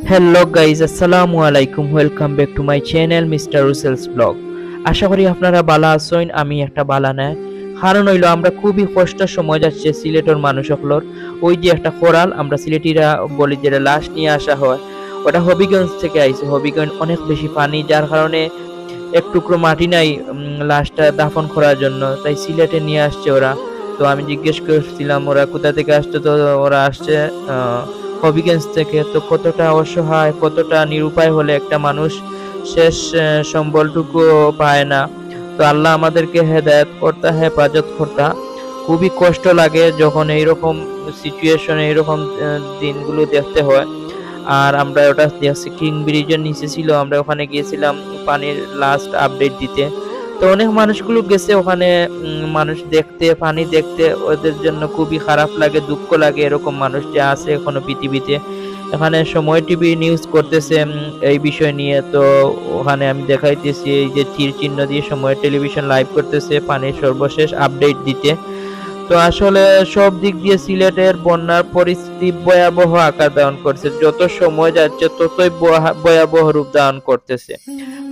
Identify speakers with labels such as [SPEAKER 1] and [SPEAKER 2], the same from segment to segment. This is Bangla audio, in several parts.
[SPEAKER 1] হ্যালো গাইজ, আসসালামু আলাইকুম। Welcome back to my channel mister Russell's blog. আশা করি আপনারা ভালো আছেন। আমি একটা ভালো নাই, কারণ হইলো আমরা খুবই কষ্টের সময় যাচ্ছে সিলেটের মানুষ সকলের। ওই যে একটা খরাল আমরা সিলেটিরা বলি, যেটা লাশ নিয়ে আসা হয়, ওটা হবিগঞ্জ থেকে আইছে। হবিগঞ্জ অনেক বেশি পানি, যার কারণে এক টুকরো মাটি নাই লাশটা দাফন করার জন্য, তাই সিলেটে নিয়ে আসছে ওরা। তো আমি জিজ্ঞেস করছিলাম ওরা কোথা থেকে আসছে, তো ওরা আসছে হবিগঞ্জ থেকে। তো কতটা অসহায়, কতটা নিরুপায় হলে একটা মানুষ শেষ সম্বলটুকু পায় না। তো আল্লাহ আমাদেরকে হেদায়েত করতা, হেফাজত করতা। খুবই কষ্ট লাগে যখন এইরকম সিচুয়েশন, এইরকম দিনগুলো দেখতে হয়। আর আমরা ওটা দেখছি কিং ব্রিজের নিচে ছিল, আমরা ওখানে গিয়েছিলাম পানির লাস্ট আপডেট দিতে। তো অনেক মানুষগুলো গেছে ওখানে মানুষ দেখতে, পানি দেখতে। ওদের জন্য খুবই খারাপ লাগে, দুঃখ লাগে এরকম মানুষ যে আছে এখনো পৃথিবীতে। এখানে সময় টিভি নিউজ করতেছে এই বিষয় নিয়ে। তো ওখানে আমি দেখাইতেছি এই যে তীর চিহ্ন দিয়ে সময় টেলিভিশন লাইভ করতেছে পানির সর্বশেষ আপডেট দিতে। তো আসলে সব দিক দিয়ে সিলেটের বন্যার পরিস্থিতি ভয়াবহ আকার ধারণ করছে। যত সময় যাচ্ছে ততই ভয়াবহ রূপ ধারণ করতেছে।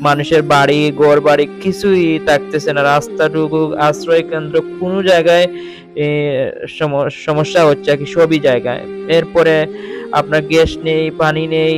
[SPEAKER 1] মানুষের বাড়ি ঘর বাড়ি কিছুই থাকতেছে না, রাস্তাটুকু, আশ্রয় কেন্দ্র, কোনো জায়গায় সমস্যা হচ্ছে কি, সবই জায়গায়। এরপরে আপনার গ্যাস নেই, পানি নেই,